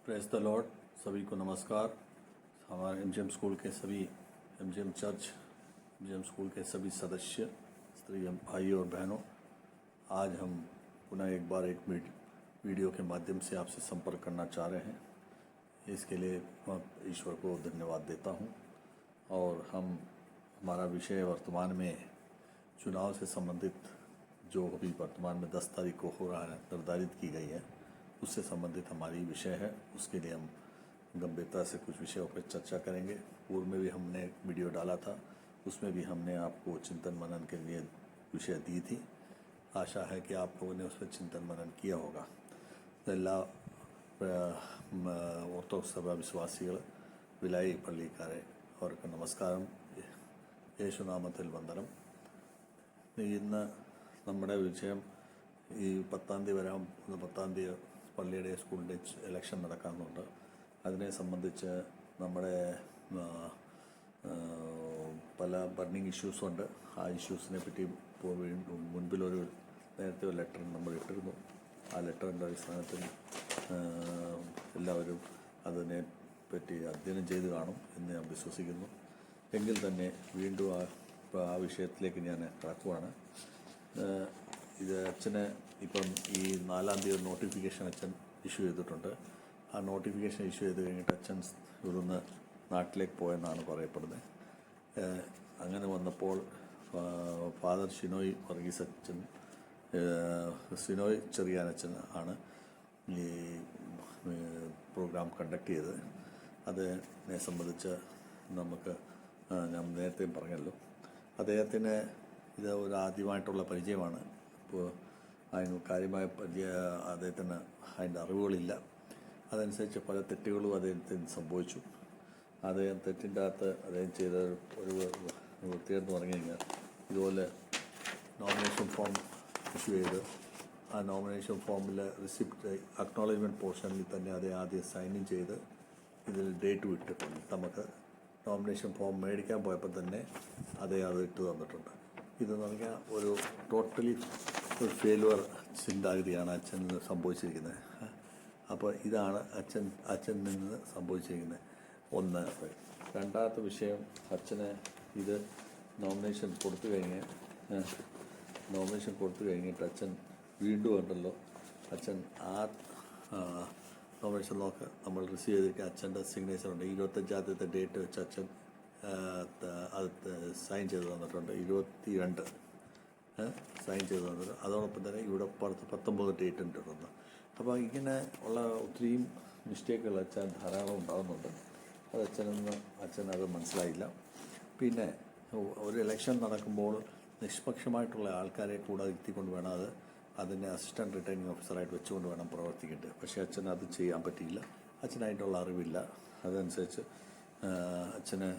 Press the Lord. सभी को नमस्कार। हमारे एमजीएम स्कूल के सभी एमजीएम चर्च एमजीएम स्कूल के सभी सदस्य, स्त्री भाइयों और बहनों, आज हम पुनः एक बार एक वीडियो के माध्यम से आपसे संपर्क करना चाह रहे हैं। इसके लिए मैं ईश्वर को धन्यवाद देता हूं। और हमारा विषय वर्तमान में चुनाव से संबंधित जो अभी वर्तमान में 10 तारीख को हो रहा है, निर्धारित की गई है, उससे संबंधित हमारी विषय है। उसके लिए हम गंभीरता से कुछ विषयों पर चर्चा करेंगे। पूर्व में भी हमने एक वीडियो डाला था, उसमें भी हमने आपको चिंतन मनन के लिए विषय दी थी। आशा है कि आप लोगों ने उस पर चिंतन मनन किया होगा। എല്ലാ ഓർത്തഡോക്സ് സഭ വിശ്വാസികൾ വിലായി പള്ളിക്കാരെ അവർക്ക് നമസ്കാരം, യേശുനാമത്തിൽ വന്ദനം. ഇന്ന് നമ്മുടെ വിഷയം ഈ 10-ാം തീയതി വരാൻ 10-ാം തീയതി പള്ളിയുടെ സ്കൂളിൻ്റെ ഇലക്ഷൻ നടക്കാറുണ്ട്. അതിനെ സംബന്ധിച്ച് നമ്മുടെ പല ബർണിങ് ഇഷ്യൂസുണ്ട്. ആ ഇഷ്യൂസിനെ പറ്റി മുൻപിലൊരു നേരത്തെ ഒരു ലെറ്റർ നമ്മൾ ഇട്ടിരുന്നു. ആ ലെറ്ററിൻ്റെ അടിസ്ഥാനത്തിൽ എല്ലാവരും അതിനെ പറ്റി അധ്യയനം ചെയ്ത് കാണും എന്ന് ഞാൻ വിശ്വസിക്കുന്നു. എങ്കിൽ തന്നെ വീണ്ടും ആ വിഷയത്തിലേക്ക് ഞാൻ കടക്കുവാണ്. ഇത് അച്ഛന് ഇപ്പം ഈ 4-ാം തീയതി നോട്ടിഫിക്കേഷൻ അച്ഛൻ ഇഷ്യൂ ചെയ്തിട്ടുണ്ട്. ആ നോട്ടിഫിക്കേഷൻ ഇഷ്യൂ ചെയ്ത് കഴിഞ്ഞിട്ട് അച്ഛൻ ഇവിടുന്ന് നാട്ടിലേക്ക് പോയെന്നാണ് പറയപ്പെടുന്നത്. അങ്ങനെ വന്നപ്പോൾ ഫാദർ ഷിനോയ് വർഗീസ് അച്ഛൻ, ഷിനോയ് ചെറിയാനച്ഛൻ ആണ് ഈ പ്രോഗ്രാം കണ്ടക്ട് ചെയ്തത്. അതിനെ സംബന്ധിച്ച് ഞാൻ നേരത്തെയും പറഞ്ഞല്ലോ, അദ്ദേഹത്തിന് ഇത് ഒരു ആദ്യമായിട്ടുള്ള പരിചയമാണ്. ഇപ്പോൾ അതിന് കാര്യമായ അദ്ദേഹത്തിന് അതിൻ്റെ അറിവുകളില്ല. അതനുസരിച്ച് പല തെറ്റുകളും അദ്ദേഹത്തിന് സംഭവിച്ചു. അദ്ദേഹം തെറ്റിൻ്റെ അകത്ത് അദ്ദേഹം ചെയ്ത ഒരു വൃത്തികേടെന്ന് പറഞ്ഞു കഴിഞ്ഞാൽ, ഇതുപോലെ നോമിനേഷൻ ഫോം ഇഷ്യൂ ചെയ്ത് ആ നോമിനേഷൻ ഫോമിൽ റിസിപ്റ്റ് അക്നോളജ്മെൻറ്റ് പോർഷനിൽ തന്നെ അദ്ദേഹം ആദ്യം സൈൻ ഇൻ ചെയ്ത് ഇതിൽ ഡേറ്റ് വിട്ടിട്ടുണ്ട്. നമുക്ക് നോമിനേഷൻ ഫോം മേടിക്കാൻ പോയപ്പോൾ തന്നെ അദ്ദേഹം അത് ഇട്ട് തന്നിട്ടുണ്ട്. ഇതെന്ന് പറഞ്ഞാൽ ഒരു ടോട്ടലി ഒരു ഫെയിലുവർ ചിന്താഗതിയാണ് അച്ഛന് സംഭവിച്ചിരിക്കുന്നത്. അപ്പോൾ ഇതാണ് അച്ഛനിൽ നിന്ന് സംഭവിച്ചിരിക്കുന്നത്. ഒന്ന്. രണ്ടാമത്തെ വിഷയം, അച്ഛന് ഇത് നോമിനേഷൻ കൊടുത്തു കഴിഞ്ഞിട്ട് അച്ഛൻ വീണ്ടും ഉണ്ടല്ലോ, അച്ഛൻ ആ നോമിനേഷൻ നമ്മൾ റിസീവ് ചെയ്തിരിക്കുക അച്ഛൻ്റെ സിഗ്നേച്ചറുണ്ട്. 25-ാമത്തെ ഡേറ്റ് വെച്ച് അച്ഛൻ അത് സൈൻ ചെയ്ത് തന്നിട്ടുണ്ട്. 22 സൈൻ ചെയ്ത് തന്നിട്ടുണ്ട്. അതോടൊപ്പം തന്നെ ഇവിടെ 19 ഡേറ്റ് ഉണ്ട്. അപ്പോൾ ഇങ്ങനെ ഉള്ള ഒത്തിരിയും മിസ്റ്റേക്കുകൾ അച്ഛൻ ധാരാളം ഉണ്ടാകുന്നുണ്ട്. അത് അച്ഛൻ അത് മനസ്സിലായില്ല. പിന്നെ ഒരു ഇലക്ഷൻ നടക്കുമ്പോൾ നിഷ്പക്ഷമായിട്ടുള്ള ആൾക്കാരെ കൂടെ ഇരുത്തിക്കൊണ്ട് വേണം അതിനെ അസിസ്റ്റൻറ്റ് റിട്ടേണിംഗ് ഓഫീസറായിട്ട് വെച്ചുകൊണ്ട് വേണം പ്രവർത്തിക്കേണ്ടത്. പക്ഷേ അച്ഛൻ അത് ചെയ്യാൻ പറ്റിയില്ല. അച്ഛനായിട്ടുള്ള അറിവില്ല. അതനുസരിച്ച് അച്ഛന്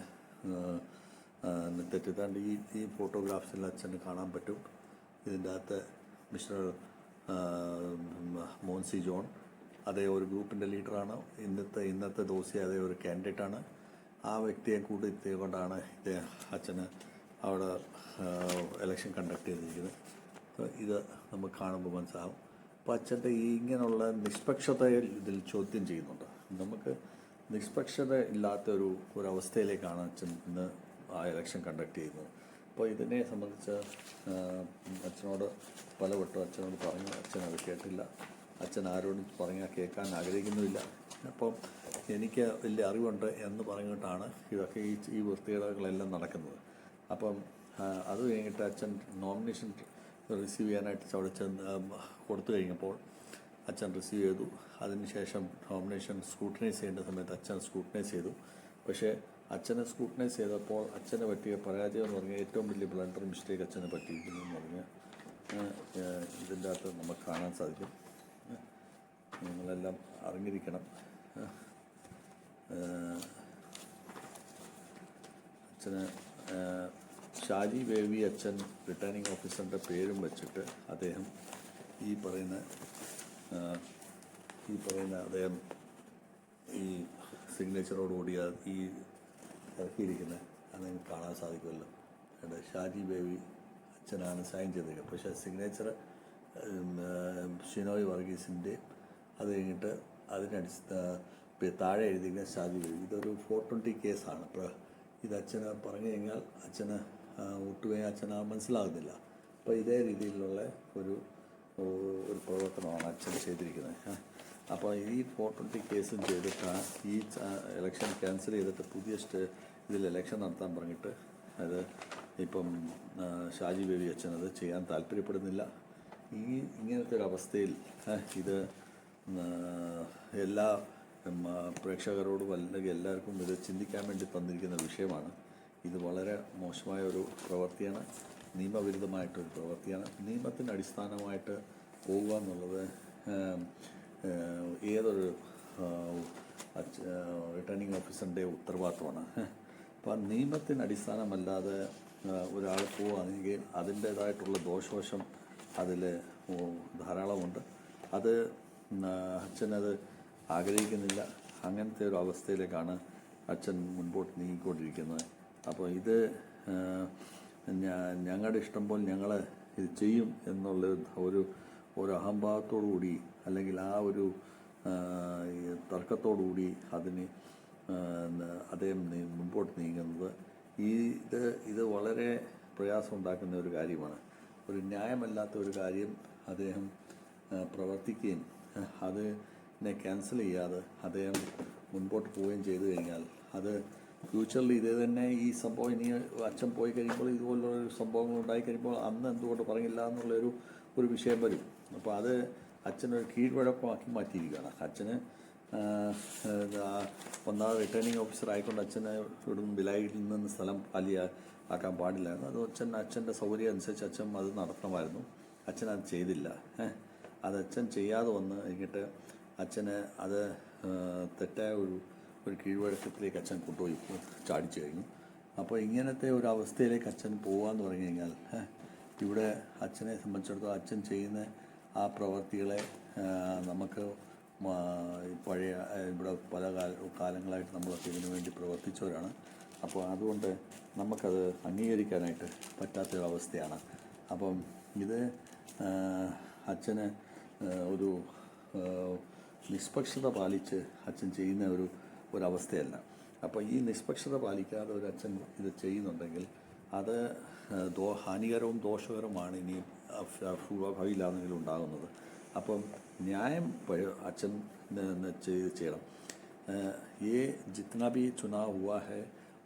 തെറ്റിദ്ധാണ്ട് ഈ ഫോട്ടോഗ്രാഫ്സിൽ അച്ഛന് കാണാൻ പറ്റും. ഇതിൻ്റെ അകത്ത് മിസ്റ്റർ മോൻസി ജോൺ, അതേ ഒരു ഗ്രൂപ്പിൻ്റെ ലീഡറാണ്. ഇന്നത്തെ ദിവസം അതേ ഒരു കാൻഡിഡേറ്റാണ്. ആ വ്യക്തിയെ കൂടി കൊണ്ടാണ് അച്ഛന് അവിടെ ഇലക്ഷൻ കണ്ടക്ട് ചെയ്തിരിക്കുന്നത്. ഇത് നമുക്ക് കാണുമ്പോൾ മനസ്സിലാവും. അപ്പോൾ അച്ഛൻ്റെ ഇങ്ങനെയുള്ള നിഷ്പക്ഷതയെ ഇതിൽ ചോദ്യം ചെയ്യുന്നുണ്ട്. നമുക്ക് നിഷ്പക്ഷത ഇല്ലാത്ത ഒരവസ്ഥയിലേക്കാണ് അച്ഛൻ ഇന്ന് ആ ഇലക്ഷൻ കണ്ടക്ട് ചെയ്യുന്നത്. അപ്പോൾ ഇതിനെ സംബന്ധിച്ച് അച്ഛനോട് പലവട്ടം അച്ഛനോട് പറഞ്ഞു. അച്ഛൻ അത് കേട്ടില്ല. അച്ഛൻ ആരോടും പറഞ്ഞാൽ കേൾക്കാൻ ആഗ്രഹിക്കുന്നുമില്ല. അപ്പം എനിക്ക് വലിയ അറിവുണ്ട് എന്ന് പറഞ്ഞിട്ടാണ് ഇതൊക്കെ ഈ വൃത്തികേടുകളെല്ലാം നടക്കുന്നത്. അപ്പം അത് കഴിഞ്ഞിട്ട് അച്ഛൻ നോമിനേഷൻ റിസീവ് ചെയ്യാനായിട്ട് അവിടെ കൊടുത്തു കഴിഞ്ഞപ്പോൾ അച്ഛൻ റിസീവ് ചെയ്തു. അതിനുശേഷം നോമിനേഷൻ സ്ക്രൂട്ടനൈസ് ചെയ്യേണ്ട സമയത്ത് അച്ഛൻ സ്ക്രൂട്ടനൈസ് ചെയ്തു. പക്ഷേ അച്ഛനെ സ്ക്രൂട്ടനൈസ് ചെയ്തപ്പോൾ അച്ഛനെ പറ്റിയ പരാജയം എന്ന് പറഞ്ഞാൽ ഏറ്റവും വലിയ ബ്ലണ്ടർ മിസ്റ്റേക്ക് അച്ഛനെ പറ്റിയിരിക്കുന്നു എന്ന് പറഞ്ഞാൽ ഇതിൻ്റെ അകത്ത് നമുക്ക് കാണാൻ സാധിക്കും. നിങ്ങളെല്ലാം അറിഞ്ഞിരിക്കണം. അച്ഛന് ഷാജി ബേബി അച്ഛൻ റിട്ടേണിംഗ് ഓഫീസറിൻ്റെ പേരും വെച്ചിട്ട് അദ്ദേഹം ഈ പറയുന്ന അദ്ദേഹം ഈ സിഗ്നേച്ചറോടുകൂടി ഈ ഇറക്കിയിരിക്കുന്നത് അതെങ്കിൽ കാണാൻ സാധിക്കുമല്ലോ. ഷാജി ബേബി അച്ഛനാണ് സൈൻ ചെയ്തത്. പക്ഷേ സിഗ്നേച്ചർ ഷിനോയ് വർഗീസിൻ്റെ, അത് കഴിഞ്ഞിട്ട് താഴെ എഴുതിയിരിക്കുന്ന ഷാജി ബേബി. ഇതൊരു 420 കേസാണ്. ഇപ്പോൾ ഇത് അച്ഛന് പറഞ്ഞു കഴിഞ്ഞാൽ അച്ഛന് ഒട്ടുകയും അച്ഛന് മനസ്സിലാകുന്നില്ല. അപ്പോൾ ഇതേ രീതിയിലുള്ള ഒരു പ്രവർത്തനമാണ് അച്ഛൻ ചെയ്തിരിക്കുന്നത്. അപ്പോൾ ഈ 420 കേസും ചെയ്തിട്ട് ഈ ഇലക്ഷൻ ക്യാൻസൽ ചെയ്തിട്ട് പുതിയ ഇതിൽ ഇലക്ഷൻ നടത്താൻ പറഞ്ഞിട്ട് അത് ഇപ്പം ഷാജി ബേബി അച്ഛനത് ചെയ്യാൻ താല്പര്യപ്പെടുന്നില്ല. ഇങ്ങനത്തെ ഒരു അവസ്ഥയിൽ ഇത് എല്ലാ പ്രേക്ഷകരോടും അല്ലെങ്കിൽ എല്ലാവർക്കും ഇത് ചിന്തിക്കാൻ വേണ്ടി തന്നിരിക്കുന്ന വിഷയമാണ്. ഇത് വളരെ മോശമായ ഒരു പ്രവൃത്തിയാണ്, നിയമവിരുദ്ധമായിട്ടൊരു പ്രവൃത്തിയാണ്. നിയമത്തിന് അടിസ്ഥാനമായിട്ട് പോവുക എന്നുള്ളത് ഏതൊരു റിട്ടേണിംഗ് ഓഫീസറിൻ്റെ ഉത്തരവാദിത്വമാണ്. അപ്പോൾ ആ നിയമത്തിന് അടിസ്ഥാനമല്ലാതെ ഒരാൾ പോവുകയാണെങ്കിൽ അതിൻ്റേതായിട്ടുള്ള ദോഷവശം അതിൽ ധാരാളമുണ്ട്. അത് അച്ഛനത് ആഗ്രഹിക്കുന്നില്ല. അങ്ങനത്തെ ഒരു അവസ്ഥയിലേക്കാണ് അച്ഛൻ മുൻപോട്ട് നീങ്ങിക്കൊണ്ടിരിക്കുന്നത്. അപ്പോൾ ഇത് ഞങ്ങളുടെ ഇഷ്ടം പോലെ ഞങ്ങൾ ഇത് ചെയ്യും എന്നുള്ള ഒരു അഹംഭാവത്തോടു കൂടി അല്ലെങ്കിൽ ആ ഒരു തർക്കത്തോടുകൂടി അദ്ദേഹം മുൻപോട്ട് നീങ്ങുന്നത് ഇത് വളരെ പ്രയാസം ഉണ്ടാക്കുന്ന ഒരു കാര്യമാണ്. ഒരു ന്യായമല്ലാത്ത ഒരു കാര്യം അദ്ദേഹം പ്രവർത്തിക്കുകയും അതിനെ ക്യാൻസൽ ചെയ്യാതെ അദ്ദേഹം മുൻപോട്ട് പോവുകയും ചെയ്തു കഴിഞ്ഞാൽ അത് ഫ്യൂച്ചറിൽ ഇത് തന്നെ ഈ സംഭവം ഇനി അച്ഛൻ പോയി കഴിയുമ്പോൾ ഇതുപോലുള്ളൊരു സംഭവങ്ങൾ ഉണ്ടായി കഴിയുമ്പോൾ അന്ന് എന്തുകൊണ്ട് പറഞ്ഞില്ല എന്നുള്ളൊരു വിഷയം വരും. അപ്പോൾ അത് അച്ഛനൊരു കീഴ്വഴക്കമാക്കി മാറ്റിയിരിക്കുകയാണ്. അച്ഛന് ഒന്നാമത് റിട്ടേണിംഗ് ഓഫീസർ ആയിക്കൊണ്ട് അച്ഛനെ ഇവിടുന്ന് വിലായിൽ നിന്ന് സ്ഥലം ആക്കാൻ പാടില്ലായിരുന്നു. അത് അച്ഛൻ്റെ സൗകര്യം അനുസരിച്ച് അച്ഛൻ അത് നടത്തണമായിരുന്നു. അച്ഛൻ അത് ചെയ്തില്ല. അത് അച്ഛൻ ചെയ്യാതെ വന്ന് കഴിഞ്ഞിട്ട് അച്ഛന് അത് തെറ്റായ ഒരു കീഴ്വഴക്കത്തിലേക്ക് അച്ഛൻ കൊണ്ടുപോയി ചാടിച്ചു കഴിഞ്ഞു. അപ്പോൾ ഇങ്ങനത്തെ ഒരു അവസ്ഥയിലേക്ക് അച്ഛൻ പോകാമെന്ന് പറഞ്ഞു കഴിഞ്ഞാൽ ഇവിടെ അച്ഛനെ സംബന്ധിച്ചിടത്തോളം അച്ഛൻ ചെയ്യുന്ന ആ പ്രവർത്തികളെ നമുക്ക് പഴയ ഇവിടെ പല കാലങ്ങളായിട്ട് നമ്മളൊക്കെ ഇതിനു വേണ്ടി പ്രവർത്തിച്ചവരാണ്. അപ്പോൾ അതുകൊണ്ട് നമുക്കത് അംഗീകരിക്കാനായിട്ട് പറ്റാത്തൊരവസ്ഥയാണ്. അപ്പം ഇത് അച്ഛന് ഒരു നിഷ്പക്ഷത പാലിച്ച് അച്ഛൻ ചെയ്യുന്ന ഒരവസ്ഥയല്ല. അപ്പോൾ ഈ നിഷ്പക്ഷത പാലിക്കാതെ ഒരു അച്ഛൻ ഇത് ചെയ്യുന്നുണ്ടെങ്കിൽ അത് ഹാനികരവും ദോഷകരവുമാണ് ഇനി ഭാവിയിലാണെങ്കിലും ഉണ്ടാകുന്നത്. അപ്പം ന്യായം അച്ഛൻ ചെയ്യണം. ये जितना भी चुनाव हुआ है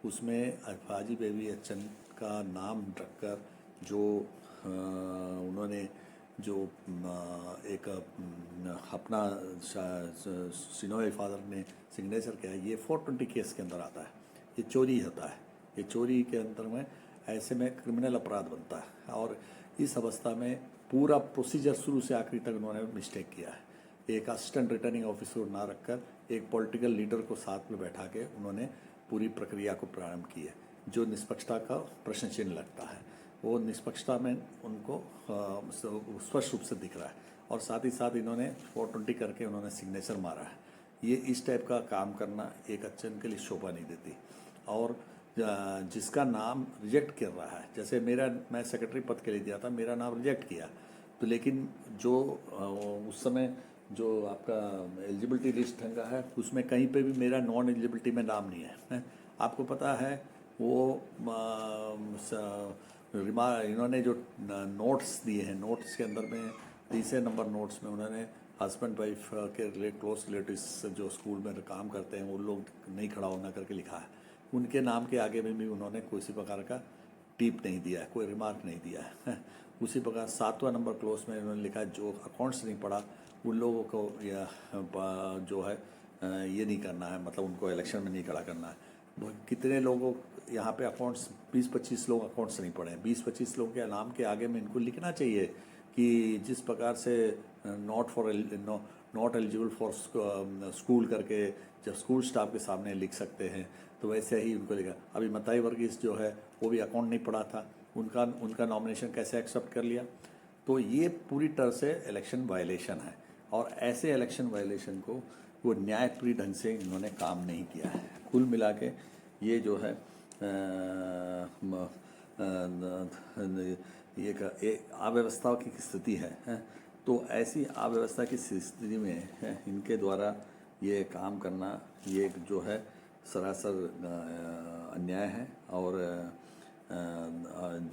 उसमें हाजी बेबी अच्चन का नाम रखकर जो उन्होंने जो एक अपना सिनोए फादर ने सिग्नेचर किया, ये 420 केस के अंदर आता है. ये चोरी होता है. ये चोरी के अंदर में ऐसे में क्रिमिनल अपराध बनता है. और इस अवस्था में पूरा प्रोसीजर शुरू से आखिरी तक उन्होंने मिस्टेक किया है. एक असिस्टेंट रिटर्निंग ऑफिसर ना रखकर एक पॉलिटिकल लीडर को साथ में बैठा के उन्होंने पूरी प्रक्रिया को प्रारंभ की है, जो निष्पक्षता का प्रश्न चिन्ह लगता है. वो निष्पक्षता में उनको स्पष्ट रूप से दिख रहा है. और साथ ही साथ इन्होंने 420 करके उन्होंने सिग्नेचर मारा है. ये इस टाइप का काम करना एक अच्चन के लिए शोभा नहीं देती. और जिसका नाम रिजेक्ट कर रहा है, जैसे मैं सेक्रेटरी पद के लिए दिया था, मेरा नाम रिजेक्ट किया, तो लेकिन जो उस समय जो आपका एलिजिबिलिटी लिस्ट ढंगा है उसमें कहीं पे भी मेरा नॉन एलिजिबिलिटी में नाम नहीं है. आपको पता है वो इन्होंने जो नोट्स दिए हैं, नोट्स के अंदर में 30 नंबर नोट्स में उन्होंने हस्बैंड वाइफ के क्लोज रिलेटिव्स जो स्कूल में काम करते हैं वो लोग नहीं खड़ा होना करके लिखा है. उनके नाम के आगे में भी उन्होंने किसी प्रकार का टिप नहीं दिया है, कोई रिमार्क नहीं दिया है. उसी प्रकार 7वां नंबर क्लोज में उन्होंने लिखा है जो अकाउंट्स नहीं पढ़ा उन लोगों को जो है ये नहीं करना है, मतलब उनको इलेक्शन में नहीं खड़ा करना है. कितने लोगों यहाँ पे अकाउंट्स 20-25 लोग अकाउंट्स नहीं पढ़े. 20-25 लोगों के नाम के आगे में इनको लिखना चाहिए कि जिस प्रकार से नॉट एलिजिबल फॉर स्कूल करके जब स्कूल स्टाफ के सामने लिख सकते हैं तो वैसे ही उनको लिखा. अभी मताई वर्गीस जो है वो भी अकाउंट नहीं पढ़ा था, उनका नॉमिनेशन कैसे एक्सेप्ट कर लिया. तो ये पूरी तरह से इलेक्शन वायलेशन है. और ऐसे इलेक्शन वायलेशन को वो न्यायपूर्ण ढंग से इन्होंने काम नहीं किया है. कुल मिला के ये जो है ये अव्यवस्था की स्थिति है. तो ऐसी अव्यवस्था की स्थिति में इनके द्वारा ये काम करना ये एक जो है सरासर अन्याय है। और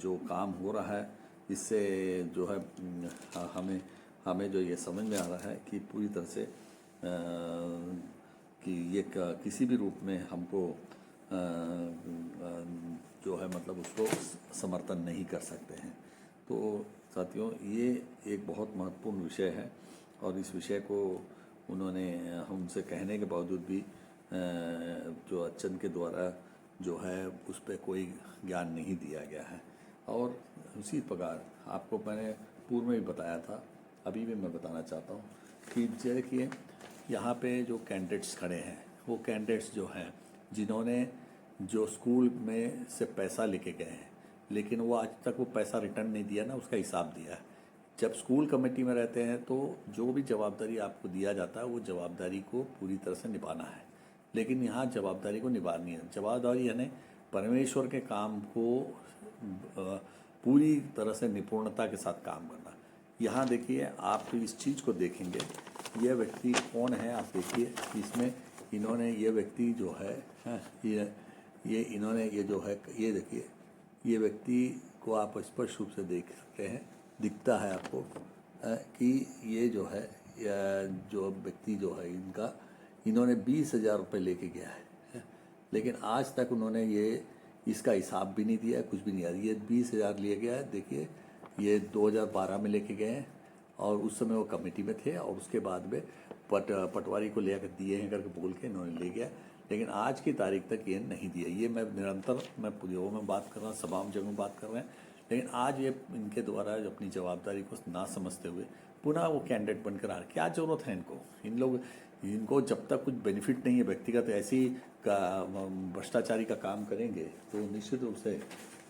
जो काम हो रहा है इससे जो है हमें हमें जो ये समझ में आ रहा है कि पूरी तरह से कि ये किसी भी रूप में हमको जो है मतलब उसको समर्थन नहीं कर सकते हैं। तो साथियों ये एक बहुत महत्वपूर्ण विषय है और इस विषय को उन्होंने हमसे कहने के बावजूद भी जो अच्छन के द्वारा जो है उस पर कोई ज्ञान नहीं दिया गया है। और उसी प्रकार आपको मैंने पूर्व में भी बताया था, अभी भी मैं बताना चाहता हूँ कि देखिए यहाँ पे जो कैंडिडेट्स खड़े हैं वो कैंडिडेट्स जो हैं जिन्होंने जो स्कूल में से पैसा लेके गए हैं लेकिन वो आज तक वो पैसा रिटर्न नहीं दिया ना, उसका हिसाब दिया है। जब स्कूल कमेटी में रहते हैं तो जो भी जवाबदारी आपको दिया जाता है वो जवाबदारी को पूरी तरह से निभाना है, लेकिन यहाँ जवाबदारी को निभानी है। जवाबदारी यानी परमेश्वर के काम को पूरी तरह से निपुणता के साथ काम करना। यहाँ देखिए आप इस चीज़ को देखेंगे, यह व्यक्ति कौन है आप देखिए इसमें। इन्होंने ये व्यक्ति जो है ये इन्होंने ये जो है ये देखिए ये व्यक्ति को आप स्पष्ट रूप से देख सकते हैं, दिखता है आपको कि ये जो है जो व्यक्ति जो है इन्होंने 20,000 रुपये लेके गया है, लेकिन आज तक उन्होंने ये इसका हिसाब भी नहीं दिया, कुछ भी नहीं दिया। ये 20,000 लिए गया है, देखिए ये 2012 में लेके गए हैं और उस समय वो कमेटी में थे और उसके बाद में पटवारी को ले कर दिए हैं करके बोल के इन्होंने ले गया, लेकिन आज की तारीख तक ये नहीं दिया। ये मैं निरंतर मैं पुलियों में बात कर रहा हूँ, सभाओं में जगह में बात कर रहे हैं, लेकिन आज ये इनके द्वारा अपनी जवाबदारी को ना समझते हुए पुनः वो कैंडिडेट बनकर आ रहे। क्या ज़रूरत है इनको जब तक कुछ बेनिफिट नहीं है व्यक्तिगत ऐसी का भ्रष्टाचारी का काम करेंगे तो निश्चित रूप से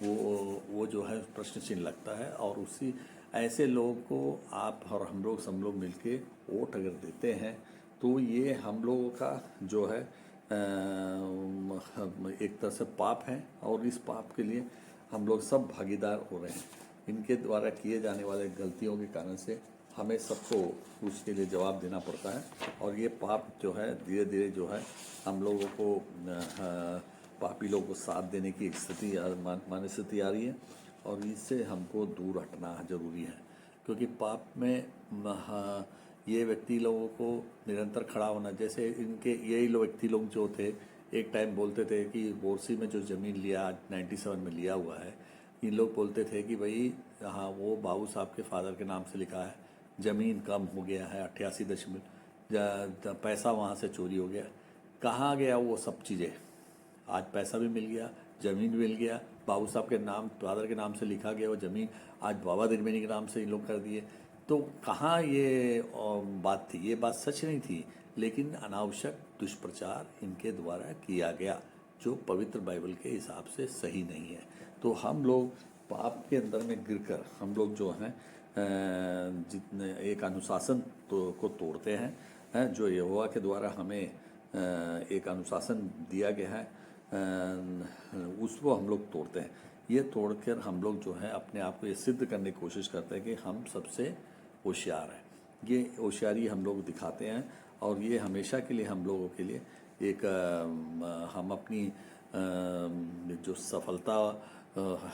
वो जो है प्रश्न चिन्ह लगता है। और उसी ऐसे लोगों को आप और हम लोग मिलके वोट अगर देते हैं तो ये हम लोगों का जो है एक तरह से पाप है और इस पाप के लिए हम लोग सब भागीदार हो रहे हैं। इनके द्वारा किए जाने वाले गलतियों के कारण से हमें सबको उसके लिए जवाब देना पड़ता है और ये पाप जो है धीरे धीरे जो है हम लोगों को पापी लोगों को साथ देने की स्थिति स्थिति आ रही है और इससे हमको दूर हटना जरूरी है, क्योंकि पाप में ये व्यक्ति लोगों को निरंतर खड़ा होना। जैसे इनके यही व्यक्ति लोग जो थे एक टाइम बोलते थे कि बोरसी में जो ज़मीन लिया 97 में लिया हुआ है, इन लोग बोलते थे कि भाई हाँ वो बाबू साहब के फादर के नाम से लिखा है, ज़मीन कम हो गया है 88 पैसा वहाँ से चोरी हो गया। कहाँ गया वो सब चीज़ें? आज पैसा भी मिल गया, ज़मीन भी मिल गया, बाबू साहब के नाम फादर के नाम से लिखा गया वो ज़मीन आज बाबा दिरमेनी के नाम से इन लोग कर दिए। तो कहाँ ये बात थी? ये बात सच नहीं थी, लेकिन अनावश्यक दुष्प्रचार इनके द्वारा किया गया जो पवित्र बाइबल के हिसाब से सही नहीं है। तो हम लोग पाप के अंदर में गिरकर हम लोग जो हैं जितने एक अनुशासन को तोड़ते हैं जो यहोवा के द्वारा हमें एक अनुशासन दिया गया है उसको हम लोग तोड़ते हैं। ये तोड़कर हम लोग जो है अपने आप को ये सिद्ध करने की कोशिश करते हैं कि हम सबसे होशियार हैं। ये होशियारी हम लोग दिखाते हैं और ये हमेशा के लिए हम लोगों के लिए एक हम अपनी जो सफलता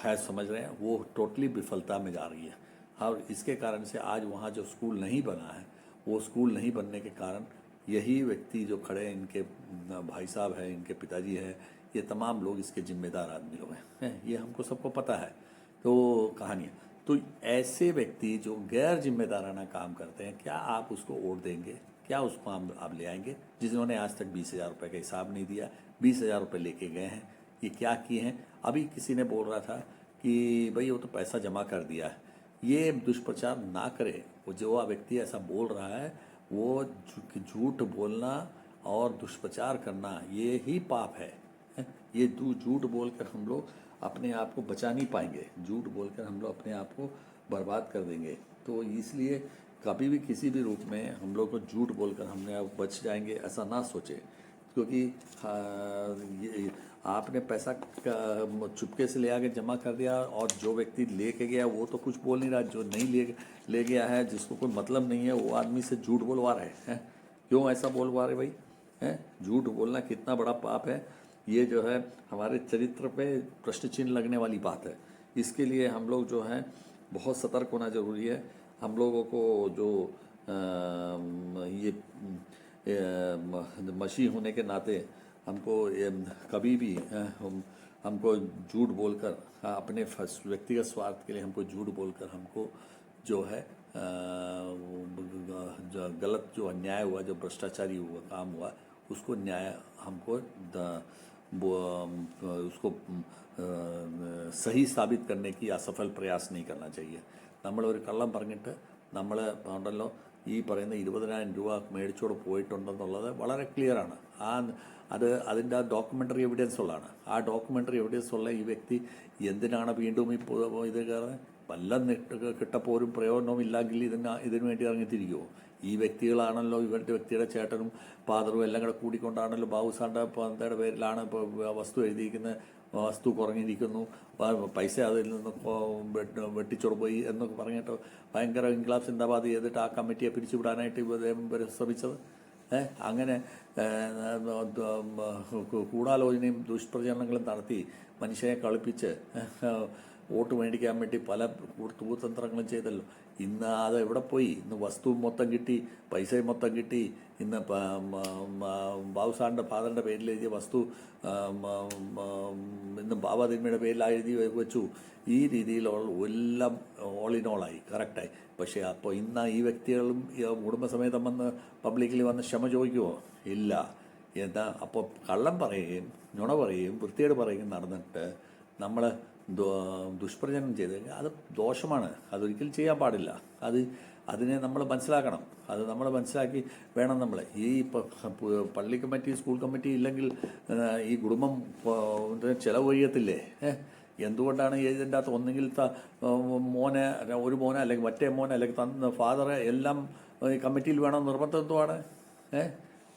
है समझ रहे हैं वो टोटली विफलता में जा रही है। और इसके कारण से आज वहाँ जो स्कूल नहीं बना है वो स्कूल नहीं बनने के कारण यही व्यक्ति जो खड़े हैं, इनके भाई साहब हैं, इनके पिताजी हैं, ये तमाम लोग इसके जिम्मेदार आदमी लोग हैं। ये हमको सबको पता है। तो कहानियाँ तो ऐसे व्यक्ति जो गैर जिम्मेदाराना काम करते हैं, क्या आप उसको वोट देंगे? क्या उसको आप ले आएंगे? जिन्होंने आज तक 20,000 रुपये का हिसाब नहीं दिया, 20,000 रुपये लेके गए हैं, ये क्या किए हैं? अभी किसी ने बोल रहा था कि भाई वो तो पैसा जमा कर दिया है। ये दुष्प्रचार ना करे। वो जो व्यक्ति ऐसा बोल रहा है वो झूठ बोलना और दुष्प्रचार करना ये ही पाप है। ये झूठ बोलकर हम लोग अपने आप को बचा नहीं पाएंगे, झूठ बोलकर हम लोग अपने आप को बर्बाद कर देंगे। तो इसलिए कभी भी किसी भी रूप में हम लोग को झूठ बोलकर हमने आप बच जाएंगे ऐसा ना सोचे। क्योंकि ये आपने पैसा चुपके से ले आके जमा कर दिया, और जो व्यक्ति लेके गया वो तो कुछ बोल नहीं रहा, जो नहीं ले गया है, जिसको कोई मतलब नहीं है, वो आदमी से झूठ बोलवा रहे हैं। क्यों ऐसा बोलवा रहे भाई? हैं, झूठ बोलना कितना बड़ा पाप है, ये जो है हमारे चरित्र पे प्रश्न चिन्ह लगने वाली बात है। इसके लिए हम लोग जो हैं बहुत सतर्क होना जरूरी है। हम लोगों को जो ये मसीह होने के नाते हमको कभी भी हमको झूठ बोलकर, अपने व्यक्तिगत स्वार्थ के लिए हमको झूठ बोलकर हमको जो है गलत जो अन्याय हुआ, जो भ्रष्टाचारी हुआ काम हुआ, उसको न्याय हमको उसको സഹി സാബിത് കർണേക്ക് അസഫൽ പ്രയാസ് नहीं करना चाहिए. നമ്മളൊരു കള്ളം പറഞ്ഞിട്ട് നമ്മൾ ഉണ്ടല്ലോ ഈ പറയുന്ന 20,000 രൂപ മേടിച്ചോട് പോയിട്ടുണ്ടെന്നുള്ളത് വളരെ ക്ലിയറാണ്. അതിൻ്റെ ഡോക്യുമെൻ്ററി എവിഡൻസ് ഉള്ളതാണ്. ആ ഡോക്യുമെൻ്ററി എവിഡൻസ് ഉള്ള ഈ വ്യക്തി എന്തിനാണ് വീണ്ടും ഇത് കയറുന്നത്? വല്ല കിട്ടപ്പോരും പ്രയോജനവും ഇല്ലെങ്കിൽ ഇതിനു വേണ്ടി ഇറങ്ങിത്തിരിക്കുമോ? ഈ വ്യക്തികളാണല്ലോ, ഇവരുടെ വ്യക്തിയുടെ ചേട്ടനും ഫാദറും എല്ലാം കൂടെ കൂടിക്കൊണ്ടാണല്ലോ ബാബുസാറിൻ്റെ പേരിലാണ് ഇപ്പോൾ വസ്തു എഴുതിയിരിക്കുന്നത്. വസ്തു കുറഞ്ഞിരിക്കുന്നു, പൈസ അതിൽ നിന്ന് വെട്ടിച്ചോട് പോയി എന്നൊക്കെ പറഞ്ഞിട്ട് ഭയങ്കര ഇൻക്ലാബ് സിന്ദാബാദ് ചെയ്തിട്ട് ആ കമ്മിറ്റിയെ പിരിച്ചുവിടാനായിട്ട് ഇദ്ദേഹം ശ്രമിച്ചത്. അങ്ങനെ ഗൂഢാലോചനയും ദുഷ്പ്രചരണങ്ങളും നടത്തി മനുഷ്യനെ കളിപ്പിച്ച് വോട്ട് മേടിക്കാൻ വേണ്ടി പല തന്ത്രങ്ങളും ചെയ്തല്ലോ. ഇന്ന് അത് എവിടെ പോയി? ഇന്ന് വസ്തുവും മൊത്തം കിട്ടി, പൈസയും മൊത്തം കിട്ടി. ഇന്ന് ബാബുസാറിൻ്റെ ഫാദറിൻ്റെ പേരിൽ എഴുതിയ വസ്തു ഇന്ന് ബാബാ തിന്മയുടെ പേരിൽ എഴുതി വെച്ചു. ഈ രീതിയിലുള്ള എല്ലാം ഓൾ ഇൻ ഓളായി, കറക്റ്റായി. പക്ഷേ അപ്പോൾ ഇന്ന് ഈ വ്യക്തികളും കുടുംബസമേതം വന്ന് പബ്ലിക്കിൽ വന്ന് ക്ഷമ ചോദിക്കുമോ? ഇല്ല. എന്താ അപ്പോൾ കള്ളം പറയുകയും നുണ പറയുകയും വൃത്തികേട് പറയുകയും നടന്നിട്ട് നമ്മൾ ദുഷ്പ്രചരണം ചെയ്ത് കഴിഞ്ഞാൽ അത് ദോഷമാണ്. അതൊരിക്കലും ചെയ്യാൻ പാടില്ല. അതിനെ നമ്മൾ മനസ്സിലാക്കണം. അത് നമ്മൾ മനസ്സിലാക്കി വേണം നമ്മൾ ഈ പള്ളി കമ്മിറ്റി, സ്കൂൾ കമ്മിറ്റി ഇല്ലെങ്കിൽ ഈ കുടുംബം ചിലവ് കഴിയത്തില്ലേ? എന്തുകൊണ്ടാണ് ഇതിൻ്റെ അകത്ത് ഒന്നെങ്കിൽ മോനെ, ഒരു മോനെ അല്ലെങ്കിൽ മറ്റേ മോനെ അല്ലെങ്കിൽ ഫാദറെ എല്ലാം കമ്മിറ്റിയിൽ വേണം നിർബന്ധം എന്തുവാണ്?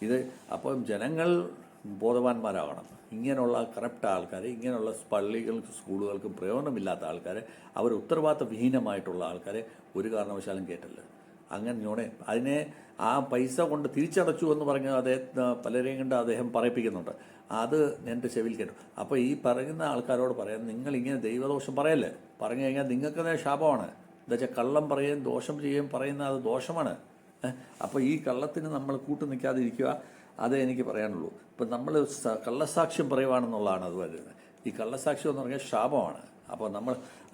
ഇത് അപ്പം ജനങ്ങൾ ബോധവാന്മാരാകണം. ഇങ്ങനെയുള്ള കറപ്റ്റ് ആൾക്കാരെ, ഇങ്ങനെയുള്ള പള്ളികൾക്കും സ്കൂളുകൾക്കും പ്രയോജനമില്ലാത്ത ആൾക്കാരെ, അവർ ഉത്തരവാദിത്തവിഹീനമായിട്ടുള്ള ആൾക്കാരെ ഒരു കാരണവശാലും കേട്ടല്ല. അങ്ങനെ അതിനെ ആ പൈസ കൊണ്ട് തിരിച്ചടച്ചു എന്ന് പറഞ്ഞ് പലരെയും കണ്ട് അദ്ദേഹം പറയിപ്പിക്കുന്നുണ്ട്. അത് എൻ്റെ ചെവിയിൽ കേട്ടു. അപ്പോൾ ഈ പറയുന്ന ആൾക്കാരോട് പറയാം, നിങ്ങളിങ്ങനെ ദൈവദോഷം പറയല്ലേ. പറഞ്ഞു കഴിഞ്ഞാൽ നിങ്ങൾക്കത് ശാപമാണ്. എന്താ വെച്ചാൽ കള്ളം പറയുകയും ദോഷം ചെയ്യുകയും പറയുന്ന അത് ദോഷമാണ്. അപ്പോൾ ഈ കള്ളത്തിന് നമ്മൾ കൂട്ടു നിൽക്കാതിരിക്കുക, അതേ എനിക്ക് പറയാനുള്ളൂ. ഇപ്പം നമ്മൾ കള്ളസാക്ഷ്യം പറയുവാണെന്നുള്ളതാണ് അത് വരുന്നത്. ഈ കള്ളസാക്ഷ്യം എന്ന് പറഞ്ഞാൽ ശാപമാണ്. അപ്പോൾ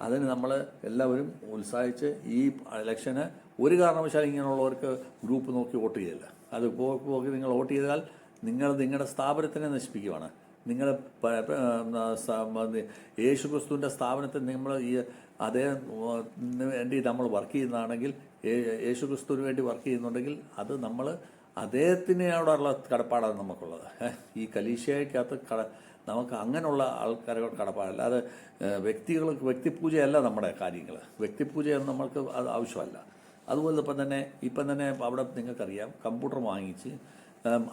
അതിന് നമ്മൾ എല്ലാവരും ഉത്സാഹിച്ച് ഈ ഇലക്ഷന് ഒരു കാരണവശാലും ഇങ്ങനെയുള്ളവർക്ക് ഗ്രൂപ്പ് നോക്കി വോട്ട് ചെയ്യില്ല. അത് നോക്കി നിങ്ങൾ വോട്ട് ചെയ്താൽ നിങ്ങളുടെ സ്ഥാപനത്തിനെ നശിപ്പിക്കുകയാണ്. നിങ്ങൾ യേശുക്രിസ്തുവിൻ്റെ സ്ഥാപനത്തിൽ നമ്മൾ അദ്ദേഹത്തിന് വേണ്ടി നമ്മൾ വർക്ക് ചെയ്യുന്നതാണെങ്കിൽ, യേശുക്രിസ്തുവിന് വേണ്ടി വർക്ക് ചെയ്യുന്നുണ്ടെങ്കിൽ അത് നമ്മൾ അദ്ദേഹത്തിനോടുള്ള കടപ്പാടാണ് നമുക്കുള്ളത്. ഈ കലീശയ്ക്കകത്ത് നമുക്ക് അങ്ങനെയുള്ള ആൾക്കാരോട് കടപ്പാടല്ല. അത് വ്യക്തിപൂജയല്ല നമ്മുടെ കാര്യങ്ങൾ. വ്യക്തിപൂജയൊന്നും നമ്മൾക്ക് അത് ആവശ്യമല്ല. അതുപോലെ ഇപ്പം തന്നെ അവിടെ നിങ്ങൾക്കറിയാം, കമ്പ്യൂട്ടർ വാങ്ങിച്ച്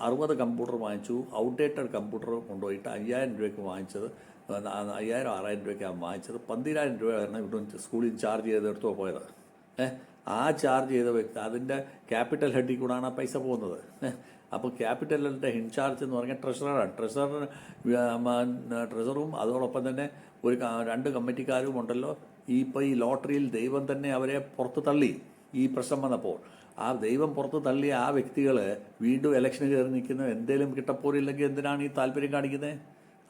60 കമ്പ്യൂട്ടർ വാങ്ങിച്ചു. ഔട്ട്ഡേറ്റഡ് കമ്പ്യൂട്ടർ കൊണ്ടുപോയിട്ട് 5,000 രൂപയ്ക്ക് വാങ്ങിച്ചത്, 5,000-6,000 രൂപയ്ക്കാണ് വാങ്ങിച്ചത്. 12,000 രൂപയാണ് ഇവിടെ സ്കൂളിൽ ചാർജ് ചെയ്തെടുത്തോ പോയത്. ആ ചാർജ് ചെയ്ത വ്യക്തി അതിൻ്റെ ക്യാപിറ്റൽ ഹെഡിൽ കൂടാണ് ആ പൈസ പോകുന്നത്. അപ്പോൾ ക്യാപിറ്റലിൻ്റെ ഇൻചാർജ് എന്ന് പറഞ്ഞാൽ ട്രഷറാണ്. ട്രഷറും അതോടൊപ്പം തന്നെ 2 കമ്മിറ്റിക്കാരും ഉണ്ടല്ലോ. ഇപ്പോൾ ഈ ലോട്ടറിയിൽ ദൈവം തന്നെ അവരെ പുറത്ത് തള്ളി. ഈ പ്രശ്നം വന്നപ്പോൾ ആ ദൈവം പുറത്ത് തള്ളിയ ആ വ്യക്തികൾ വീണ്ടും ഇലക്ഷന് കയറി നിൽക്കുന്നത് എന്തെങ്കിലും കിട്ടപ്പോരില്ലെങ്കിൽ എന്തിനാണ് ഈ താല്പര്യം കാണിക്കുന്നത്?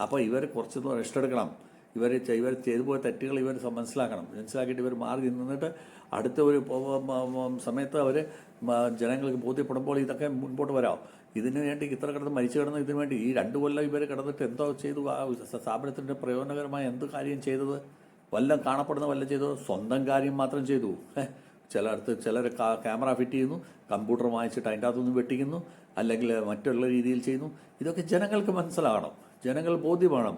അപ്പോൾ ഇവർ കുറച്ച് റെസ്റ്റ് എടുക്കണം. ഇവർ ചെയ്തു പോയ തെറ്റുകൾ ഇവർ മനസ്സിലാക്കിയിട്ട് ഇവർ മാറി നിന്നിട്ട് അടുത്ത ഒരു സമയത്ത് അവർ ജനങ്ങൾക്ക് ബോധ്യപ്പെടുമ്പോൾ ഇതൊക്കെ മുൻപോട്ട് വരാം. ഇതിനു വേണ്ടി ഇത്ര കിടന്ന് മരിച്ചു കിടന്ന് ഇതിനു വേണ്ടി ഈ 2 കൊല്ലം ഇവർ കിടന്നിട്ട് എന്തോ ചെയ്തു? ആ സ്ഥാപനത്തിൻ്റെ പ്രയോജനകരമായ എന്ത് കാര്യം ചെയ്തത്? കാണപ്പെടുന്ന ചെയ്തത്? സ്വന്തം കാര്യം മാത്രം ചെയ്തു. ചിലർ ക്യാമറ ഫിറ്റ് ചെയ്യുന്നു, കമ്പ്യൂട്ടർ വാങ്ങിച്ചിട്ട് അതിൻ്റെ അകത്തുനിന്ന് വെട്ടിക്കുന്നു, അല്ലെങ്കിൽ മറ്റുള്ള രീതിയിൽ ചെയ്യുന്നു. ഇതൊക്കെ ജനങ്ങൾക്ക് മനസ്സിലാകണം, ജനങ്ങൾ ബോധ്യമാണ്.